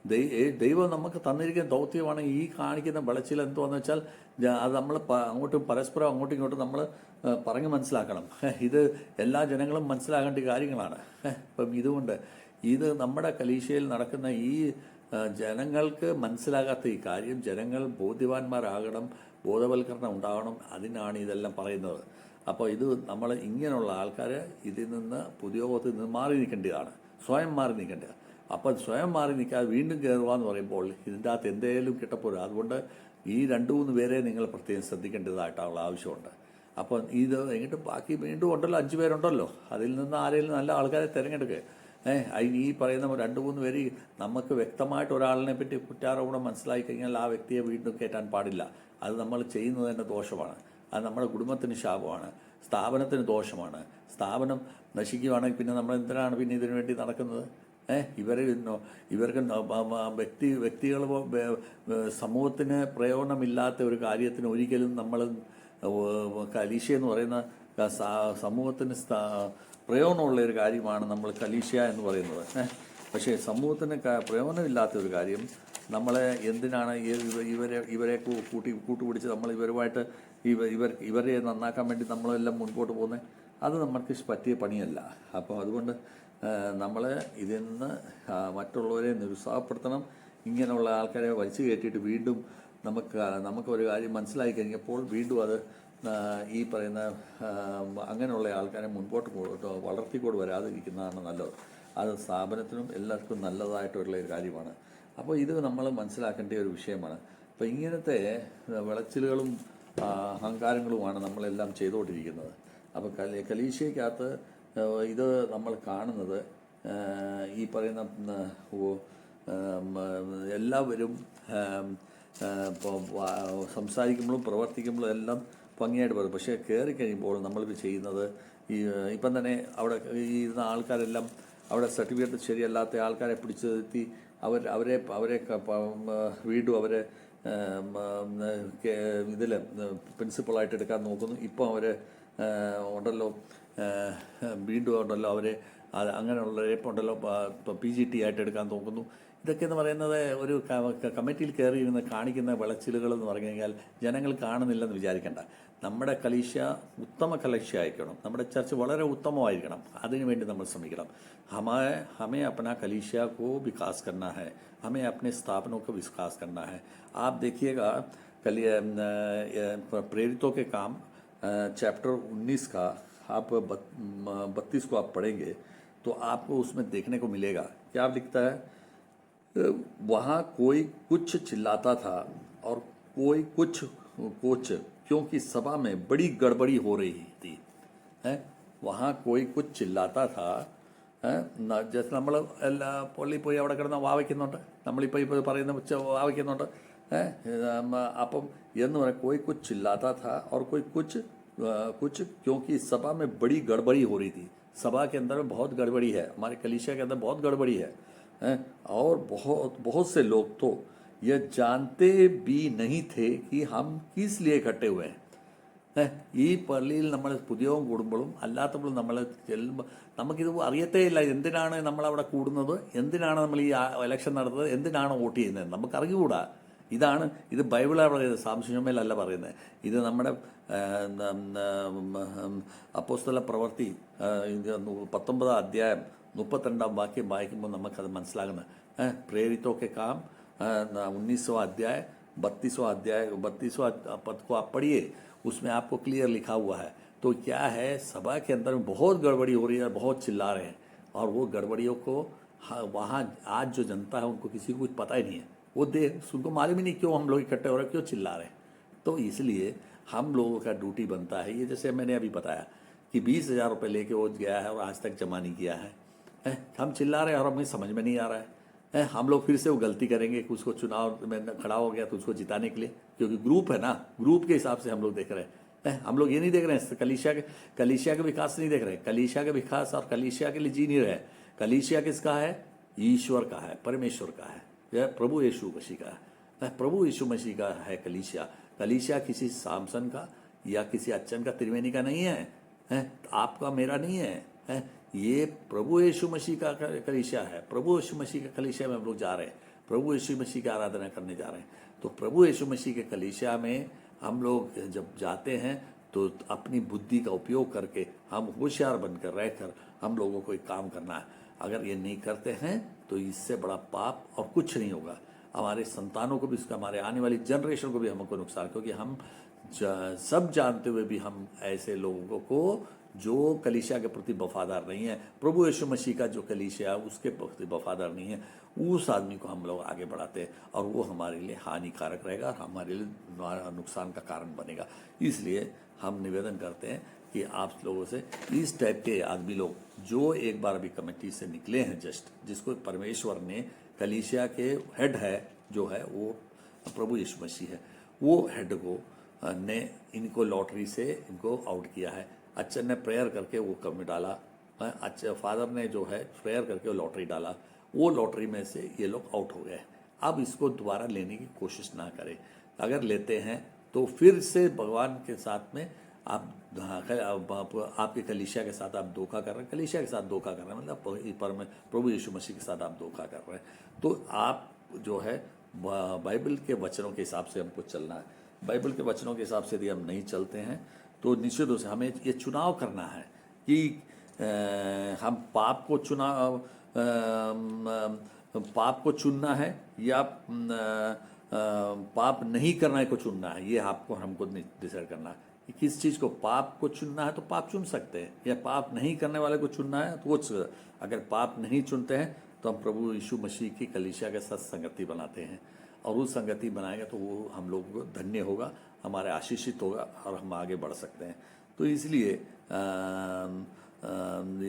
ദൈവം നമുക്ക് തന്നിരിക്കുന്ന ദൗത്യമാണ് ഈ കാണിക്കുന്ന വിളച്ചിൽ എന്തുവാന്ന് വെച്ചാൽ അത് നമ്മൾ അങ്ങോട്ടും പരസ്പരം അങ്ങോട്ടും ഇങ്ങോട്ടും നമ്മൾ പറഞ്ഞ് മനസ്സിലാക്കണം. ഇത് എല്ലാ ജനങ്ങളും മനസ്സിലാക്കേണ്ട കാര്യങ്ങളാണ്. ഇപ്പം ഇതുകൊണ്ട് ഇത് നമ്മുടെ കലീശയിൽ നടക്കുന്ന ഈ ജനങ്ങൾക്ക് മനസ്സിലാകാത്ത ഈ കാര്യം ജനങ്ങൾ ബോധ്യവാന്മാരാകണം, ബോധവൽക്കരണം ഉണ്ടാകണം. അതിനാണ് ഇതെല്ലാം പറയുന്നത്. അപ്പോൾ ഇത് നമ്മൾ ഇങ്ങനെയുള്ള ആൾക്കാർ ഇതിൽ നിന്ന് പൊതുയോഗത്തിൽ നിന്ന് മാറി നിൽക്കേണ്ടതാണ്, സ്വയം മാറി നിൽക്കേണ്ടത്. അപ്പം സ്വയം മാറി നിൽക്കാതെ വീണ്ടും കയറുക എന്ന് പറയുമ്പോൾ ഇതിൻ്റെ അകത്ത് എന്തെങ്കിലും കിട്ടപ്പോഴും അതുകൊണ്ട് ഈ 2-3 പേരെ നിങ്ങൾ പ്രത്യേകം ശ്രദ്ധിക്കേണ്ടതായിട്ടുള്ള ആവശ്യമുണ്ട്. അപ്പം ഇത് എങ്ങിട്ട് ബാക്കി വീണ്ടും ഉണ്ടല്ലോ, 5 പേരുണ്ടല്ലോ, അതിൽ നിന്ന് ആരെങ്കിലും നല്ല ആൾക്കാരെ തിരഞ്ഞെടുക്കുക. അതിന് ഈ പറയുന്ന 2-3 പേര് നമുക്ക് വ്യക്തമായിട്ട് ഒരാളിനെ പറ്റി കുറ്റാരോപണം മനസ്സിലാക്കി കഴിഞ്ഞാൽ ആ വ്യക്തിയെ വീണ്ടും കയറ്റാൻ പാടില്ല. അത് നമ്മൾ ചെയ്യുന്നത് തന്നെ ദോഷമാണ്. അത് നമ്മുടെ കുടുംബത്തിന് ശാപമാണ്, സ്ഥാപനത്തിന് ദോഷമാണ്. സ്ഥാപനം നശിക്കുകയാണെങ്കിൽ പിന്നെ നമ്മൾ എന്തിനാണ് പിന്നെ ഇതിനു വേണ്ടി നടക്കുന്നത്? ഇവർക്ക് വ്യക്തികൾ സമൂഹത്തിന് പ്രയോജനമില്ലാത്ത ഒരു കാര്യത്തിന് ഒരിക്കലും നമ്മൾ കലീശ എന്ന് പറയുന്ന സമൂഹത്തിന് പ്രയോജനമുള്ള ഒരു കാര്യമാണ് നമ്മൾ കലീശ എന്ന് പറയുന്നത്. പക്ഷേ സമൂഹത്തിന് പ്രയോജനമില്ലാത്ത ഒരു കാര്യം നമ്മളെ എന്തിനാണ് ഇവരെ കൂട്ടുപിടിച്ച് നമ്മൾ ഇവരുമായിട്ട് ഇവരെ നന്നാക്കാൻ വേണ്ടി നമ്മളെല്ലാം മുൻപോട്ട് പോകുന്നത്? അത് നമുക്ക് പറ്റിയ പണിയല്ല. അപ്പോൾ അതുകൊണ്ട് നമ്മൾ ഇതിൽ നിന്ന് മറ്റുള്ളവരെ നിരുത്സാഹപ്പെടുത്തണം. ഇങ്ങനെയുള്ള ആൾക്കാരെ വലിച്ചു കയറ്റിയിട്ട് വീണ്ടും നമുക്കൊരു കാര്യം മനസ്സിലാക്കി കഴിഞ്ഞപ്പോൾ വീണ്ടും അത് ഈ പറയുന്ന അങ്ങനെയുള്ള ആൾക്കാരെ മുൻപോട്ട് വളർത്തിക്കൊണ്ട് വരാതിരിക്കുന്നതാണ് നല്ലത്. അത് സ്ഥാപനത്തിനും എല്ലാവർക്കും നല്ലതായിട്ടുള്ള ഒരു കാര്യമാണ്. അപ്പോൾ ഇത് നമ്മൾ മനസ്സിലാക്കേണ്ട ഒരു വിഷയമാണ്. അപ്പോൾ ഇങ്ങനത്തെ വിളച്ചിലുകളും അഹങ്കാരങ്ങളുമാണ് നമ്മളെല്ലാം ചെയ്തുകൊണ്ടിരിക്കുന്നത്. അപ്പോൾ കലീശയ്ക്കകത്ത് ഇത് നമ്മൾ കാണുന്നത് ഈ പറയുന്ന എല്ലാവരും സംസാരിക്കുമ്പോഴും പ്രവർത്തിക്കുമ്പോഴും എല്ലാം ഭംഗിയായിട്ട് പറയും. പക്ഷേ കയറി കഴിയുമ്പോൾ നമ്മളിത് ചെയ്യുന്നത് ഇപ്പം തന്നെ അവിടെ ഇരുന്ന ആൾക്കാരെല്ലാം അവിടെ സർട്ടിഫിക്കറ്റ് ശരിയല്ലാത്ത ആൾക്കാരെ പിടിച്ചു നിർത്തി അവരെ വീണ്ടും അവരെ ഇതിൽ പ്രിൻസിപ്പളായിട്ട് എടുക്കാൻ നോക്കുന്നു. ഇപ്പം അവർ ഉണ്ടല്ലോ വീണ്ടും ഉണ്ടല്ലോ അവരെ അങ്ങനെയുള്ളവരെ ഉണ്ടല്ലോ PGT ആയിട്ട് എടുക്കാൻ നോക്കുന്നു. ഇതൊക്കെ എന്ന് പറയുന്നത് ഒരു കമ്മിറ്റിയിൽ കയറി ഇരുന്ന് കാണിക്കുന്ന വിളച്ചിലുകൾ എന്ന് പറഞ്ഞു കഴിഞ്ഞാൽ ജനങ്ങൾ കാണുന്നില്ലെന്ന് വിചാരിക്കേണ്ട. നമ്മുടെ കലീശ ഉത്തമ കലീശ ആയിരിക്കണം, നമ്മുടെ ചർച്ച വളരെ ഉത്തമമായിരിക്കണം. അതിനുവേണ്ടി നമ്മൾ ശ്രമിക്കണം. हमें अपना कलीसिया को विकास करना है, हमें अपने स्थापनों को विकास करना है. आप देखिएगा प्रेरितों के काम चैप्टर 19 का आप 32 को आप पढ़ेंगे तो आपको उसमें देखने को मिलेगा. क्या लिखता है? वहाँ कोई कुछ चिल्लाता था और कोई कुछ क्योंकि सभा में बड़ी गड़बड़ी हो रही थी. वहाँ कोई कुछ चिल्लाता था. ജസ്റ്റ് നമ്മൾ എല്ലാ പള്ളിയിൽ പോയി അവിടെ കിടന്ന് വാവയ്ക്കുന്നുണ്ട്, നമ്മളിപ്പോൾ പറയുന്ന വാവയ്ക്കുന്നുണ്ട്. അപ്പം എന്ന് പറയാം कोई कुछ चिल्लाता था और कोई कुछ क्योंकि सभा में बड़ी गड़बड़ी हो रही थी. सभा के अंदर में बहुत गड़बड़ी है, हमारे कलीसिया के अंदर बहुत गड़बड़ी है. और बहुत से लोग तो ये जानते भी नहीं थे कि हम किस लिए इकट्ठे हुए हैं. ഈ പള്ളിയിൽ നമ്മൾ പുതിയവും കൂടുമ്പോഴും അല്ലാത്തപ്പോഴും നമ്മൾ ചെല്ലുമ്പോൾ നമുക്കിത് അറിയത്തേ ഇല്ല. എന്തിനാണ് നമ്മളവിടെ കൂടുന്നത്, എന്തിനാണ് നമ്മൾ ഈ ഇലക്ഷൻ നടത്തുന്നത്, എന്തിനാണ് വോട്ട് ചെയ്യുന്നത്, നമുക്ക് അറിഞ്ഞുകൂടാ. ഇത് ബൈബിളാണ് പറയുന്നത്, സാംശുമേലല്ല പറയുന്നത്. ഇത് നമ്മുടെ അപ്പോസ്തല പ്രവൃത്തി 19 അധ്യായം 32 വാക്യം വായിക്കുമ്പോൾ നമുക്കത് മനസ്സിലാകുന്നത്. प्रेरितों के काम 19वां अध्याय 32वां पद को आप पढ़िए, उसमें आपको क्लियर लिखा हुआ है. तो क्या है, सभा के अंदर में बहुत गड़बड़ी हो रही है, बहुत चिल्ला रहे हैं. और वो गड़बड़ियों को वहाँ आज जो जनता है उनको किसी को कुछ पता ही नहीं है. वो उनको मालूम ही नहीं क्यों हम लोग इकट्ठे हो रहे हैं, क्यों चिल्ला रहे हैं. तो इसलिए हम लोगों का ड्यूटी बनता है, ये जैसे मैंने अभी बताया कि 20,000 रुपये लेके वो गया है और आज तक जमा नहीं किया है. हम चिल्ला रहे हैं और हमें समझ में नहीं आ रहा है. हम लोग फिर से वो गलती करेंगे कि उसको चुनाव में खड़ा हो गया तो उसको जिताने के लिए, क्योंकि ग्रुप है ना, ग्रुप के हिसाब से हम लोग देख रहे हैं. हम लोग ये नहीं देख रहे हैं कलीसिया का विकास नहीं देख रहे. कलीसिया का विकास और कलीसिया के लिए जी नहीं रहे. कलीसिया किसका है? ईश्वर का है, परमेश्वर का है, यह प्रभु यीशु मसीह का है. प्रभु यीशु मसीह का है कलीसिया. कलीसिया किसी सामसन का या किसी अच्छन का त्रिवेणी का नहीं है, आपका मेरा नहीं है. ये प्रभु यीशु मसीह का कलीसिया है. प्रभु यीशु मसीह का कलीसिया में हम लोग जा रहे हैं. प्रभु यीशु मसीह की आराधना करने जा रहे हैं। तो प्रभु यीशु मसीह के कलीसिया में हम लोग जब जाते हैं तो अपनी बुद्धि का उपयोग करके हम होशियार बनकर रहकर हम लोगों को एक काम करना है। अगर ये नहीं करते हैं तो इससे बड़ा पाप और कुछ नहीं होगा। हमारे संतानों को भी, इसका हमारे आने वाली जनरेशन को भी हमको नुकसान, क्योंकि हम सब जानते हुए भी हम ऐसे लोगों को जो कलीसिया के प्रति वफादार नहीं है, प्रभु यीशु मसीह का जो कलीसिया उसके प्रति वफादार नहीं है, उस आदमी को हम लोग आगे बढ़ाते हैं और वो हमारे लिए हानिकारक रहेगा और हमारे लिए नुकसान का कारण बनेगा। इसलिए हम निवेदन करते हैं कि आप लोगों से इस टाइप के आदमी लोग जो एक बार अभी कमेटी से निकले हैं, जस्ट जिसको परमेश्वर ने कलीसिया के हेड है जो है वो प्रभु यीशु मसीह है, वो हेड को ने इनको लॉटरी से इनको आउट किया है। अच्छा ने प्रेयर करके वो कम में डाला, अच्छा फादर ने जो है प्रेयर करके वो लॉटरी डाला, वो लॉटरी में से ये लोग आउट हो गए। अब इसको दोबारा लेने की कोशिश ना करें। अगर लेते हैं तो फिर से भगवान के साथ में आप आपके कलीसिया के साथ आप धोखा कर रहे हैं, कलीसिया के साथ धोखा कर रहे हैं, मतलब प्रभु यीशु मसीह के साथ आप धोखा कर रहे हैं। तो आप जो है बाइबल के वचनों के हिसाब से हमको चलना है। बाइबल के वचनों के हिसाब से यदि हम नहीं चलते हैं तो निश्चित रूप से हमें ये चुनाव करना है कि हम पाप को चुनना है या पाप नहीं करने को चुनना है। ये आपको हमको डिसाइड करना है कि किस चीज़ को, पाप को चुनना है तो पाप चुन सकते हैं, या पाप नहीं करने वाले को चुनना है तो वो, अगर पाप नहीं चुनते हैं तो हम प्रभु यीशु मसीह की कलीसिया के साथ संगति बनाते हैं और उस संगति बनाएंगे तो वो हम लोगों को धन्य होगा, हमारे आशीषित होगा और हम आगे बढ़ सकते हैं। तो इसलिए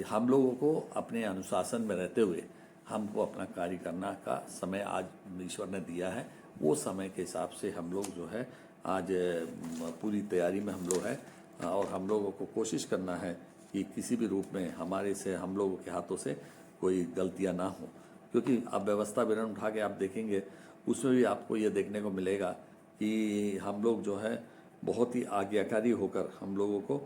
हम लोगों को अपने अनुशासन में रहते हुए हमको अपना कार्य करना का समय आज ईश्वर ने दिया है। वो समय के हिसाब से हम लोग जो है आज पूरी तैयारी में हम लोग हैं और हम लोगों को कोशिश करना है कि किसी भी रूप में हमारे से, हम लोगों के हाथों से कोई गलतियां ना हो। क्योंकि अब व्यवस्था विवरण उठा के आप देखेंगे उसमें भी आपको ये देखने को मिलेगा कि हम लोग जो है बहुत ही आज्ञाकारी होकर हम लोगों को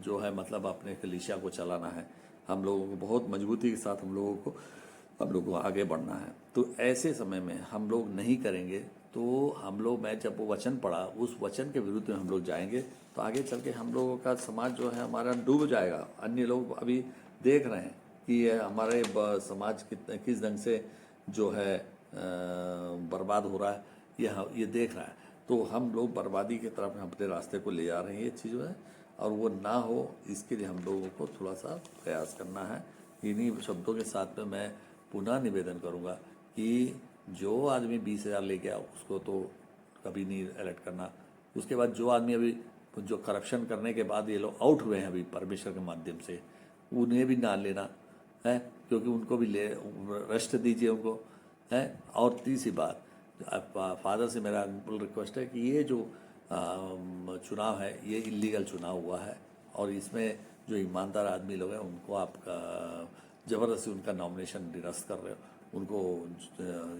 जो है मतलब अपने कलीसिया को चलाना है। हम लोगों को बहुत मजबूती के साथ हम लोगों को आगे बढ़ना है। तो ऐसे समय में हम लोग नहीं करेंगे तो हम लोग, मैं जब वो वचन पढ़ा उस वचन के विरुद्ध में हम लोग जाएंगे तो आगे चल के हम लोगों का समाज जो है हमारा डूब जाएगा। अन्य लोग अभी देख रहे हैं कि ये हमारे समाज किस ढंग से जो है बर्बाद हो रहा है, ये देख रहा है। तो हम लोग बर्बादी की तरफ अपने रास्ते को ले जा रहे हैं, ये चीज़ है, और वो ना हो इसके लिए हम लोगों को थोड़ा सा प्रयास करना है। इन्हीं शब्दों के साथ में मैं पुनः निवेदन करूँगा कि जो आदमी 20,000 ले गया उसको तो कभी नहीं अलर्ट करना। उसके बाद जो आदमी अभी जो करप्शन करने के बाद ये लोग आउट हुए हैं अभी परमेश्वर के माध्यम से, उन्हें भी ना लेना है, क्योंकि उनको भी रेस्ट दीजिए उनको है। और तीसरी बात, फादर से मेरा रिक्वेस्ट है कि ये जो चुनाव है ये इलीगल चुनाव हुआ है और इसमें जो ईमानदार आदमी लोग हैं उनको आप ज़बरदस्ती उनका नॉमिनेशन निरस्त कर रहे हो, उनको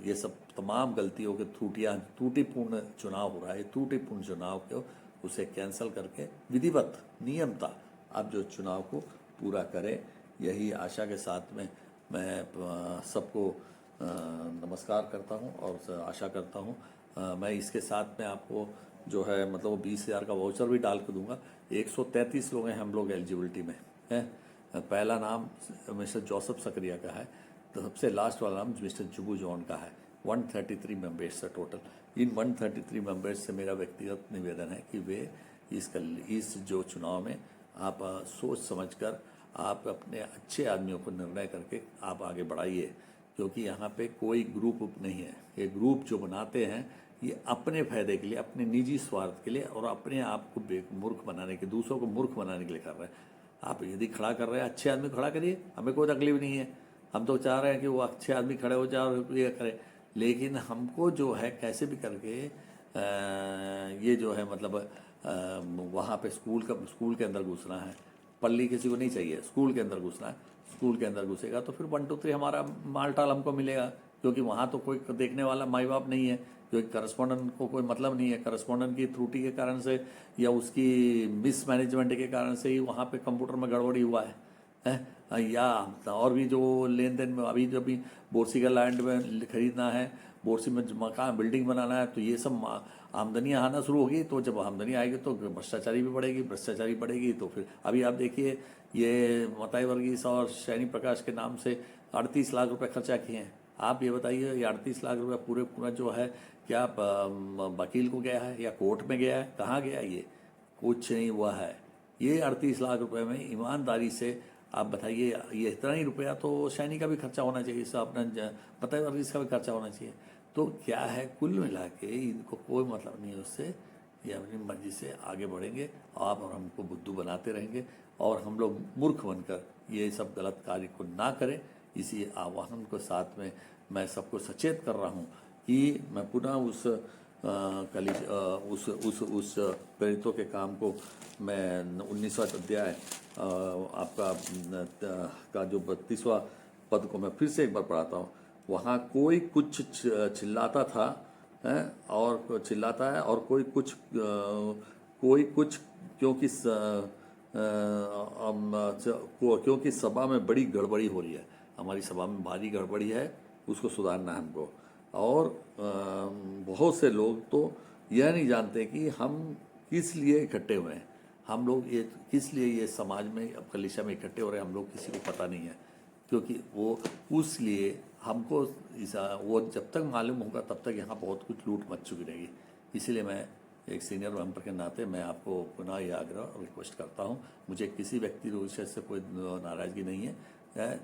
ये सब तमाम गलतियों के त्रुटिपूर्ण चुनाव हो रहा है। त्रुटिपूर्ण चुनाव को उसे कैंसिल करके विधिवत नियमता आप जो चुनाव को पूरा करें, यही आशा के साथ में मैं सबको नमस्कार करता हूं और आशा करता हूं। मैं इसके साथ में आपको जो है मतलब वो 20,000 का वाउचर भी डाल के दूंगा। 133 लोग हैं हम लोग एलिजिबिलिटी में हैं। पहला नाम मिस्टर जोसेफ सकरिया का है, तो सबसे लास्ट वाला नाम मिस्टर जुबू जॉन का है। 133 मेंबर्स है टोटल। इन 133 मेंबर्स से मेरा व्यक्तिगत निवेदन है कि वे इस जो चुनाव में आप सोच समझकर आप अपने अच्छे आदमियों को निर्णय करके आप आगे बढ़ाइए, क्योंकि यहाँ पे कोई ग्रुप नहीं है। ये ग्रुप जो बनाते हैं ये अपने फायदे के लिए, अपने निजी स्वार्थ के लिए और अपने आप को मूर्ख बनाने के, दूसरों को मूर्ख बनाने के लिए कर रहे हैं। आप यदि खड़ा कर रहे हैं अच्छे आदमी खड़ा करिए, हमें कोई तकलीफ नहीं है। हम तो चाह रहे हैं कि वो अच्छे आदमी खड़े हो जाए और ये करें, लेकिन हमको जो है कैसे भी करके ये जो है मतलब वहाँ पे स्कूल के अंदर घुसना है। पल्ली किसी को नहीं चाहिए, स्कूल के अंदर घुसना है। स्कूल के अंदर घुसेगा तो फिर 1 2 3 हमारा मालटाल हमको मिलेगा, क्योंकि वहाँ तो कोई देखने वाला माई बाप नहीं है, क्योंकि करस्पॉन्डेंट को कोई मतलब नहीं है। करस्पॉन्डेंट की त्रुटि के कारण से या उसकी मिसमैनेजमेंट के कारण से ही वहाँ पे कंप्यूटर में गड़बड़ी हुआ है। या और भी जो लेन देन में अभी जो भी बोरसी का लैंड में खरीदना है, बोरसी में मकान बिल्डिंग बनाना है, तो ये सब आमदनियाँ आना शुरू होगी। तो जब आमदनी आएगी तो भ्रष्टाचारी भी बढ़ेगी, भ्रष्टाचारी बढ़ेगी तो फिर अभी आप देखिए ये मताई वर्गीस और शैनी प्रकाश के नाम से 38 लाख रुपए खर्चा किए हैं। आप ये बताइए ये 38 लाख रुपए पूरा जो है क्या वकील को गया है या कोर्ट में गया है, कहाँ गया? ये कुछ नहीं हुआ है। ये 38 लाख रुपए में ईमानदारी से आप बताइए, ये इतना ही रुपया तो शैनी का भी खर्चा होना चाहिए, इसका अपना मताई वर्गीस का भी खर्चा होना चाहिए। तो क्या है, कुल मिला के इनको कोई मतलब नहीं है उससे, ये अपनी मर्जी से आगे बढ़ेंगे आप और हमको बुद्धू बनाते रहेंगे और हम लोग मूर्ख बनकर ये सब गलत कार्य को ना करें। इसी आह्वान को साथ में मैं सबको सचेत कर रहा हूँ कि मैं पुनः उस प्रेरितों के काम को मैं 19वां अध्याय आपका का जो 32वां पद को मैं फिर से एक बार पढ़ाता हूँ। वहाँ कोई कुछ चिल्लाता था और चिल्लाता है और कोई कुछ क्योंकि सभा में बड़ी गड़बड़ी हो रही है, हमारी सभा में भारी गड़बड़ी है, उसको सुधारना है हमको। और बहुत से लोग तो यह नहीं जानते कि हम किस लिए इकट्ठे हुए हैं, हम लोग ये किस लिए ये समाज में कलीसिया में इकट्ठे हो रहे हैं, हम लोग किसी को पता नहीं है। क्योंकि वो उस लिए हमको वो जब तक मालूम होगा तब तक यहाँ बहुत कुछ लूट मच चुकी रहेगी। इसीलिए मैं एक सीनियर मेंबर के नाते मैं आपको पुनः ये आग्रह और रिक्वेस्ट करता हूँ, मुझे किसी व्यक्ति विषय से कोई नाराज़गी नहीं है।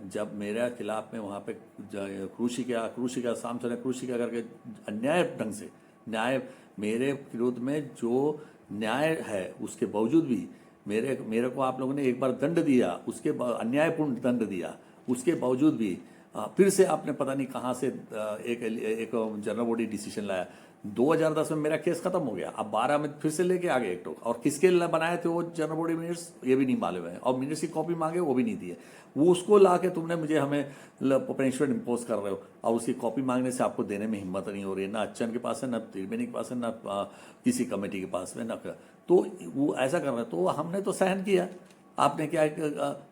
जब मेरे खिलाफ में वहाँ पे क्रूशिका सामने क्रूशिका करके अन्याय ढंग से न्याय मेरे विरोध में जो न्याय है उसके बावजूद भी मेरे को आप लोगों ने एक बार दंड दिया, उसके अन्यायपूर्ण दंड दिया, उसके बावजूद भी फिर से आपने पता नहीं कहाँ से एक जनरल बॉडी डिसीजन लाया। 2010 में मेरा केस खत्म हो गया, अब 12 में फिर से लेके आ गए एक टोक, और किसके लिए बनाए थे वो जनरल बॉडी मिनट्स ये भी नहीं मालूम है, और मिनट्स की कॉपी मांगे वो भी नहीं दी है। वो उसको ला के तुमने मुझे हमें पनिशमेंट इम्पोज कर रहे हो, और उसकी कॉपी मांगने से आपको देने में हिम्मत नहीं हो रही है, ना अच्छन के पास है, ना त्रिवेणी के पास है, ना किसी कमेटी के पास में, ना तो वो ऐसा कर रहे हैं। तो हमने तो सहन किया, आपने क्या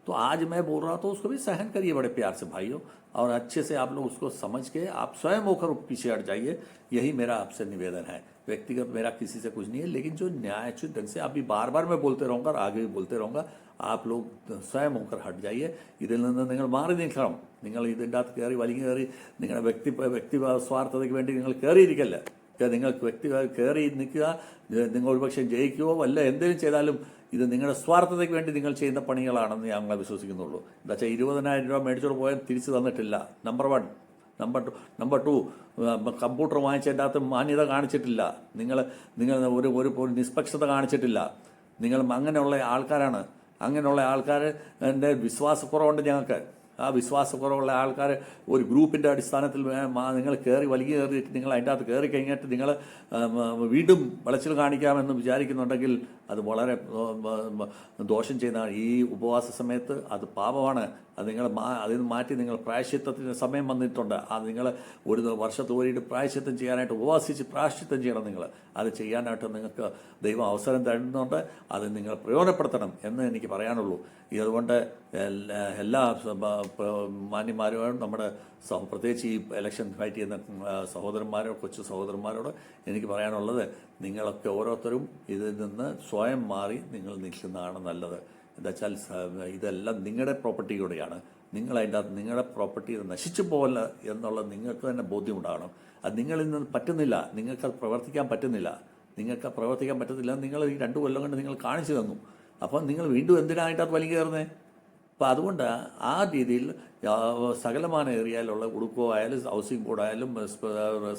तो आज मैं बोल रहा तो उसको भी सहन करिए बड़े प्यार से भाइयों, और अच्छे से आप लोग उसको समझ के आप स्वयं होकर पीछे हट जाइए। यही मेरा आपसे निवेदन है, व्यक्तिगत मेरा किसी से कुछ नहीं है, लेकिन जो न्यायोचित ढंग से अभी बार बार मैं बोलते रहूँगा और आगे भी बोलते रहूँगा, आप लोग स्वयं होकर हट जाइए। ഇതിൽ നിന്ന് നിങ്ങൾ മാറി നിൽക്കണം, നിങ്ങൾ ഇതിൻ്റെ അകത്ത് കയറി വലിഞ്ഞു കയറി നിങ്ങളുടെ വ്യക്തി സ്വാർത്ഥതയ്ക്ക് വേണ്ടി നിങ്ങൾ കയറിയിരിക്കല്ല, നിങ്ങൾക്ക് വ്യക്തി കയറി നിൽക്കുക, നിങ്ങൾ ഒരുപക്ഷെ ജയിക്കുകയോ വല്ല എന്തെങ്കിലും ചെയ്താലും ഇത് നിങ്ങളുടെ സ്വാർത്ഥതയ്ക്ക് വേണ്ടി നിങ്ങൾ ചെയ്യുന്ന പണികളാണെന്ന് ഞങ്ങൾ വിശ്വസിക്കുന്നുള്ളൂ. എന്താ വെച്ചാൽ 20,000 രൂപ മേടിച്ചോട് പോയാൽ തിരിച്ചു തന്നിട്ടില്ല, നമ്പർ 1. നമ്പർ 2 കമ്പ്യൂട്ടർ വാങ്ങിച്ചതിൻ്റെ അകത്ത് മാന്യത കാണിച്ചിട്ടില്ല, നിങ്ങൾ ഒരു നിഷ്പക്ഷത കാണിച്ചിട്ടില്ല. നിങ്ങൾ അങ്ങനെയുള്ള ആൾക്കാരാണ്, അങ്ങനെയുള്ള ആൾക്കാരുടെ വിശ്വാസക്കുറവുണ്ട് ഞങ്ങൾക്ക്. ആ വിശ്വാസക്കുറവുള്ള ആൾക്കാർ ഒരു ഗ്രൂപ്പിൻ്റെ അടിസ്ഥാനത്തിൽ നിങ്ങൾ വലിയ കയറി നിങ്ങൾ അതിൻ്റെ അകത്ത് കയറി കഴിഞ്ഞിട്ട് നിങ്ങൾ വീണ്ടും വിളച്ചിൽ കാണിക്കാമെന്ന് വിചാരിക്കുന്നുണ്ടെങ്കിൽ അത് വളരെ ദോഷം ചെയ്യുന്നതാണ്. ഈ ഉപവാസ സമയത്ത് അത് പാപമാണ്. അത് നിങ്ങൾ അതിൽ നിന്ന് മാറ്റി നിങ്ങൾ പ്രായശ്ചിത്തത്തിന് സമയം വന്നിട്ടുണ്ട്. അത് നിങ്ങൾ ഒരു വർഷത്ത് ഒരു പ്രായശ്ചിത്തം ചെയ്യാനായിട്ട് ഉപവാസിച്ച് പ്രായശ്ചിത്തം ചെയ്യണം. നിങ്ങൾ അത് ചെയ്യാനായിട്ട് നിങ്ങൾക്ക് ദൈവം അവസരം തരുന്നുണ്ട്, അത് നിങ്ങൾ പ്രയോജനപ്പെടുത്തണം എന്ന് എനിക്ക് പറയാനുള്ളൂ. അതുകൊണ്ട് എല്ലാ മാന്യന്മാരോടും നമ്മുടെ പ്രത്യേകിച്ച് ഈ ഇലക്ഷൻ ഫൈറ്റ് ചെയ്യുന്ന സഹോദരന്മാരോട്, കൊച്ചു സഹോദരന്മാരോട് എനിക്ക് പറയാനുള്ളത്, നിങ്ങളൊക്കെ ഓരോരുത്തരും ഇതിൽ നിന്ന് സ്വയം മാറി നിങ്ങൾ നിൽക്കുന്നതാണ് നല്ലത്. എന്താ വെച്ചാൽ ഇതെല്ലാം നിങ്ങളുടെ പ്രോപ്പർട്ടിയോടെയാണ്, നിങ്ങൾ അതിൻ്റെ അകത്ത് നിങ്ങളുടെ പ്രോപ്പർട്ടി നശിച്ചു പോകല്ല എന്നുള്ള നിങ്ങൾക്ക് തന്നെ ബോധ്യമുണ്ടാകണം. അത് നിങ്ങളിൽ നിന്ന് പറ്റുന്നില്ല, നിങ്ങൾക്കത് പ്രവർത്തിക്കാൻ പറ്റുന്നില്ല, നിങ്ങൾ ഈ 2 കൊല്ലം കൊണ്ട് നിങ്ങൾ കാണിച്ചു തന്നു. അപ്പം നിങ്ങൾ വീണ്ടും എന്തിനായിട്ടത് വലിയ കയറുന്നത്? അപ്പം അതുകൊണ്ട് ആ രീതിയിൽ സകലമാന ഏരിയയിലുള്ള ഉടുക്കോ ആയാലും ഹൗസിംഗ് ബോർഡ് ആയാലും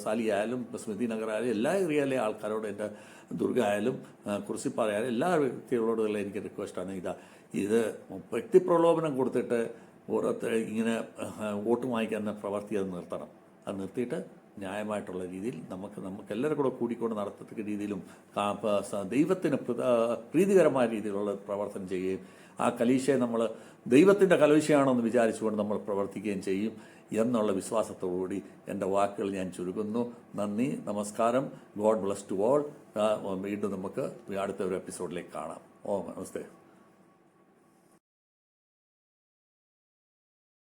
സാലി ആയാലും സ്മൃതി നഗർ ആയാലും എല്ലാ ഏരിയയിലെ ആൾക്കാരോട്, എൻ്റെ ദുർഗ ആയാലും കുറിച്ചിപ്പാറയായാലും എല്ലാ വ്യക്തികളോടുള്ള എനിക്ക് റിക്വസ്റ്റാണ്. ഇത് വ്യക്തിപ്രലോഭനം കൊടുത്തിട്ട് ഓരോരുത്തർ ഇങ്ങനെ വോട്ട് വാങ്ങിക്കുന്ന പ്രവൃത്തി അത് നിർത്തണം. അത് നിർത്തിയിട്ട് ന്യായമായിട്ടുള്ള രീതിയിൽ നമുക്ക് എല്ലാവരും കൂടെ കൂടിക്കൊണ്ട് നടത്തത്തക്ക രീതിയിലും ദൈവത്തിന് പ്രീതികരമായ രീതിയിലുള്ള പ്രവർത്തനം ചെയ്യുകയും ആ കലീശയെ നമ്മൾ ദൈവത്തിൻ്റെ കലീശയാണെന്ന് വിചാരിച്ചുകൊണ്ട് നമ്മൾ പ്രവർത്തിക്കുകയും ചെയ്യും എന്നുള്ള വിശ്വാസത്തോടുകൂടി എൻ്റെ വാക്കുകൾ ഞാൻ ചുരുക്കുന്നു. നന്ദി, നമസ്കാരം. God bless to all. വീണ്ടും നമുക്ക് അടുത്ത ഒരു എപ്പിസോഡിലേക്ക് കാണാം. നമസ്തേ.